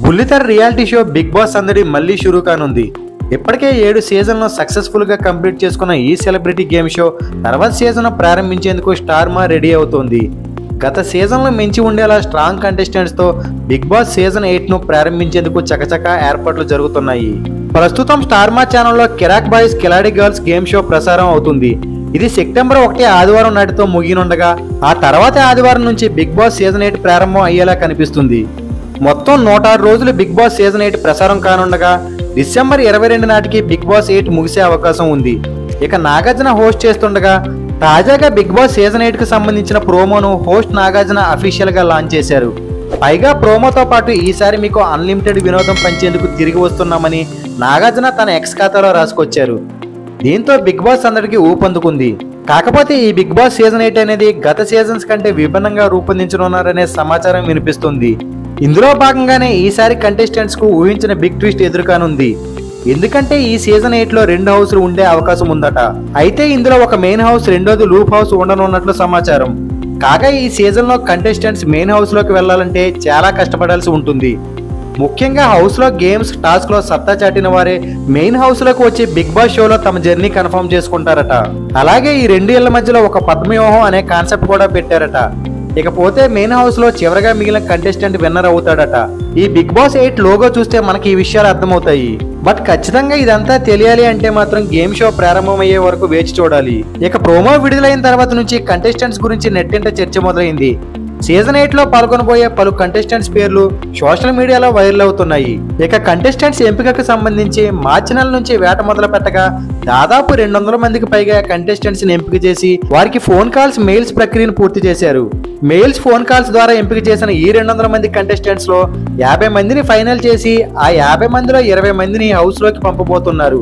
బుల్లితెర reality show big boss అందరి మళ్ళీ షురూ కానుంది. ఇప్పటికే 7 సీజన్లను సక్సెస్ఫుల్ గా కంప్లీట్ చేసుకున్న ఈ సెలబ్రిటీ గేమ్ షో తర్వాత సీజన్ ప్రారంభించేందుకు స్టార్ మా రెడీ అవుతోంది. గత సీజన్లో మించి ఉండేలా స్ట్రాంగ్ కంటెస్టెంట్స్ తో బిగ్ బాస్ సీజన్ 8 ను ప్రారంభించేందుకు చకచకా ఏర్పాట్లు జరుగుతున్నాయి. ప్రస్తుతం స్టార్ మా ఛానల్లో కిరాక్ boys Khiladi girls game show ప్రసారం అవుతుంది. ఇది సెప్టెంబర్ 1 ఆదివారం నాటితో ముగియనుండగా ఆ తర్వాత ఆదివారం నుంచి బిగ్ బాస్ సీజన్ 8 ప్రారంభం అయ్యేలా కనిపిస్తుంది. మొత్తం 106 రోజులు బిగ్ బాస్ సీజన్ 8 ప్రసారం కానుండగా డిసెంబర్ 22 నాటికి బిగ్ బాస్ 8 ముగిసే అవకాశం ఉంది. ఇక నాగార్జున హోస్ట్ చేస్తుండగా తాజాగా బిగ్ బాస్ సీజన్ 8 కు సంబంధించిన ప్రోమోను హోస్ట్ నాగార్జున అఫీషియల్ గా లాంచ్ చేశారు. పైగా ప్రోమోతో పాటు ఈసారి మీకు అన్లిమిటెడ్ వినోదం పంచేందుకు తిరిగి వస్తున్నామని నాగార్జున తన ఎక్స్ ఖాతాలో రాసుకొచ్చారు. దీంతో బిగ్ బాస్ అందరికి ఊపందుకుంది. కాకపోతే ఈ బిగ్ బాస్ సీజన్ 8 అనేది గత సీజన్స్ కంటే విభిన్నంగా రూపొందించనున్నారనే సమాచారం వినిపిస్తుంది. ఇందులో భాగంగానే ఈసారి కంటెస్టెంట్స్ కు ఊహించిన బిగ్ ట్విస్ట్ ఎదురుకానుంది. ఎందుకంటే ఈ సీజన్ 8 లో 2 హౌస్లు ఉండే అవకాశం ఉందట. అయితే ఇందులో ఒక మెయిన్ హౌస్, రెండోది లూప్ హౌస్ ఉండనున్నట్లు సమాచారం. కాగా ఈ సీజన్ లో కంటెస్టెంట్స్ మెయిన్ హౌస్ లోకి వెళ్లాలంటే చాలా కష్టపడాల్సి ఉంటుంది. ముఖ్యంగా హౌస్ లో గేమ్స్, టాస్క్ లో సత్తా చాటిన వారే మెయిన్ హౌస్ లోకి వచ్చి బిగ్ బాస్ షోలో తమ జర్నీ కన్ఫర్మ్ చేసుకుంటారట. అలాగే ఈ 2 ఇళ్ల మధ్యలో ఒక పద్మవ్యూహం అనే కాన్సెప్ట్ కూడా పెట్టారట. ఇకపోతే మెయిన్ హౌస్ లో చివరిగా మిగిలిన కంటెస్టెంట్ విన్నర్ అవుతాడట. ఈ బిగ్ బాస్ 8 లోగో చూస్తే మనకి ఈ విషయాలు అర్థమవుతాయి. బట్ ఖచ్చితంగా ఇదంతా తెలియాలి అంటే మాత్రం గేమ్ షో ప్రారంభమయ్యే వరకు వేచి చూడాలి. ఇక ప్రోమో విడుదలైన తర్వాత నుంచి కంటెస్టెంట్స్ గురించి నెట్టింట చర్చ మొదలైంది. సీజన్ 8 లో పాల్గొనబోయే పలు కంటెస్టెంట్స్ పేర్లు సోషల్ మీడియాలో వైరల్ అవుతున్నాయి. ఇక కంటెస్టెంట్స్ ఎంపికకు సంబంధించి మార్చి నెల నుంచి వేట మొదలు పెట్టగా దాదాపు 200 మందికి పైగా కంటెస్టెంట్స్ ని ఎంపిక చేసి వారికి ఫోన్ కాల్స్, మెయిల్స్ ప్రక్రియను పూర్తి చేశారు. మెయిల్స్, ఫోన్ కాల్స్ ద్వారా ఎంపిక చేసిన ఈ 200 మంది కంటెస్టెంట్స్ లో 50 మందిని ఫైనల్ చేసి ఆ 50 మందిలో 20 మందిని హౌస్ లోకి పంపబోతున్నారు.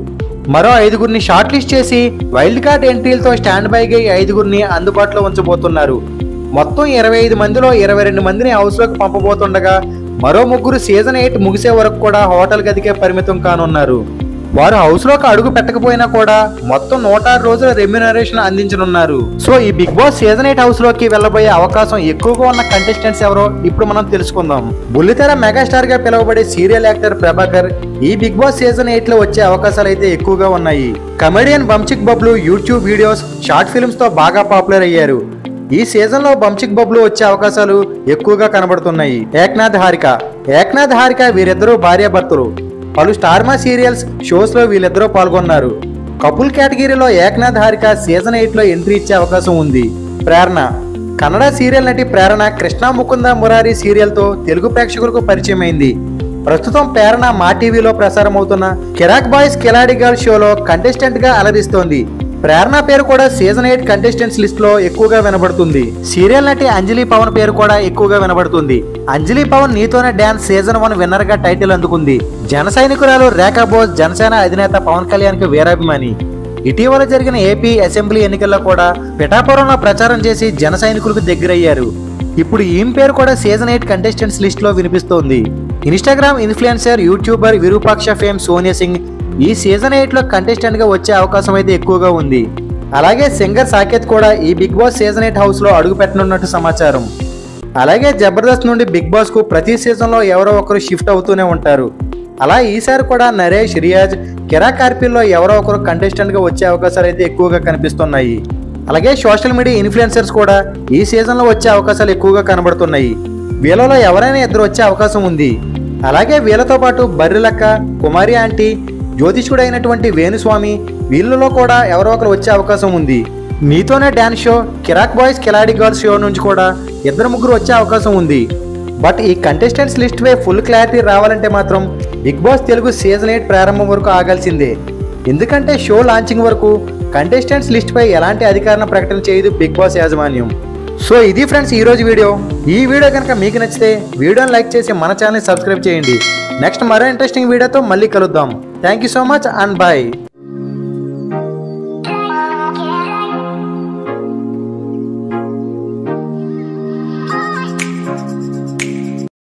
మరో 5గురిని షార్ట్ లిస్ట్ చేసి వైల్డ్ కార్డ్ ఎంట్రీలతో స్టాండ్ బైగా 5గురిని అందుబాటులో ఉంచబోతున్నారు. మొత్తం 25 మందిలో 22 మందిని హౌస్ లోకి పంపబోతుండగా మరో 3 సీజన్ 8 ముగిసే వరకు కూడా హోటల్ గదికే పరిమితం కానున్నారు. వారు హౌస్ లోకి అడుగు పెట్టకపోయినా కూడా మొత్తం 106 రోజుల రెమ్యునరేషన్ అందించనున్నారు. సో ఈ బిగ్ బాస్ సీజన్ 8 హౌస్ లోకి వెళ్లబోయే అవకాశం ఎక్కువగా ఉన్న కంటెస్టెంట్స్ ఎవరో ఇప్పుడు మనం తెలుసుకుందాం. బుల్లితెర మెగాస్టార్ గా పిలువబడే సీరియల్ యాక్టర్ ప్రభాకర్ ఈ బిగ్ బాస్ సీజన్ 8 లో వచ్చే అవకాశాలు అయితే ఎక్కువగా ఉన్నాయి. Comedian Bunchik Bablu YouTube videos, short films తో బాగా పాపులర్ అయ్యారు. ఈ సీజన్ లో బంచిక్ బబ్లు వచ్చే అవకాశాలు ఎక్కువగా కనబడుతున్నాయి. ఏక్నాథ్ హారిక వీరిద్దరూ భార్యాభర్తలు. పలు స్టార్ మా సీరియల్స్, షోస్ లో వీళ్ళిద్దరూ పాల్గొన్నారు. కపుల్ కేటగిరీలో ఏక్నాథ్ హారిక సీజన్ 8 లో ఎంట్రీ ఇచ్చే అవకాశం ఉంది. ప్రేరణ, కన్నడ సీరియల్ నటి ప్రేరణ కృష్ణ ముకుంద మురారి సీరియల్ తో తెలుగు ప్రేక్షకులకు పరిచయం అయింది. ప్రస్తుతం ప్రేరణ మా టీవీలో ప్రసారం అవుతున్న కిరాక్ బాయ్స్ కిలాడి గర్ల్స్ షోలో కంటెస్టెంట్ గా అలరిస్తోంది. ప్రేరణ పేరు కూడా సీజన్ 8 కంటెస్టెంట్స్ లిస్ట్ లో ఎక్కువగా వినబడుతుంది. సీరియల్ నటి అంజలి పవన్ పేరు కూడా ఎక్కువగా వినబడుతుంది. అంజలి పవన్ నీతోనే డాన్స్ సీజన్ 1 విన్నర్ గా టైటిల్ అందుకుంది. జన సైనికురాలు రేఖా బోస్ జనసేన అధినేత పవన్ కళ్యాణ్ కి వీరాభిమాని. ఇటీవల జరిగిన ఏపీ అసెంబ్లీ ఎన్నికల్లో కూడా పిఠాపురంలో ప్రచారం చేసి జన సైనికులకు దగ్గరయ్యారు. ఇప్పుడు ఈమె పేరు కూడా సీజన్ 8 కంటెస్టెంట్స్ లిస్ట్ లో వినిపిస్తోంది. Instagram influencer, YouTuber Virupaksha fame Sonia Singh ఈ సీజన్ 8 లో కంటెస్టెంట్ గా వచ్చే అవకాశం అయితే ఎక్కువగా ఉంది. అలాగే సింగర్ సాకేత్ కూడా ఈ బిగ్ బాస్ సీజన్ 8 హౌస్ లో అడుగు పెట్టనున్నట్టు సమాచారం. అలాగే జబర్దస్త్ నుండి బిగ్ బాస్ కు ప్రతి సీజన్ లో ఎవరో ఒకరు షిఫ్ట్ అవుతూనే ఉంటారు. అలా ఈసారి కూడా నరేష్, రియాజ్, కిరాక్ ఆర్పీల్లో ఎవరో ఒకరు కంటెస్టెంట్ గా వచ్చే అవకాశాలు అయితే ఎక్కువగా కనిపిస్తున్నాయి. అలాగే సోషల్ మీడియా ఇన్ఫ్లుయెన్సర్స్ కూడా ఈ సీజన్ లో వచ్చే అవకాశాలు ఎక్కువగా కనబడుతున్నాయి. వీళ్ళలో ఎవరైనా ఇద్దరు వచ్చే అవకాశం ఉంది. అలాగే వీళ్ళతో పాటు బర్రెలక్క, కుమారి ఆంటీ, జ్యోతిష్కుడైనటువంటి వేణుస్వామి వీళ్ళలో కూడా ఎవరో ఒకరు వచ్చే అవకాశం ఉంది. నీతోనే dance show, Kiraak boys Khiladi girls show నుంచి కూడా 2-3 వచ్చే అవకాశం ఉంది. బట్ ఈ కంటెస్టెంట్స్ లిస్ట్ పై ఫుల్ క్లారిటీ రావాలంటే మాత్రం బిగ్ బాస్ తెలుగు సీజన్ 8 ప్రారంభం వరకు ఆగాల్సిందే. ఎందుకంటే షో లాంచింగ్ వరకు కంటెస్టెంట్స్ లిస్ట్ పై ఎలాంటి అధికారిక ప్రకటన చేయదు బిగ్ బాస్ యాజమాన్యం. సో ఇది ఫ్రెండ్స్ ఈ రోజు వీడియో. ఈ వీడియో కనుక మీకు నచ్చితే వీడియోని లైక్ చేసి మన ఛానల్ని సబ్స్క్రైబ్ చేయండి. నెక్స్ట్ మరో ఇంట్రెస్టింగ్ వీడియోతో మళ్ళీ కలుద్దాం. Thank you so much and bye.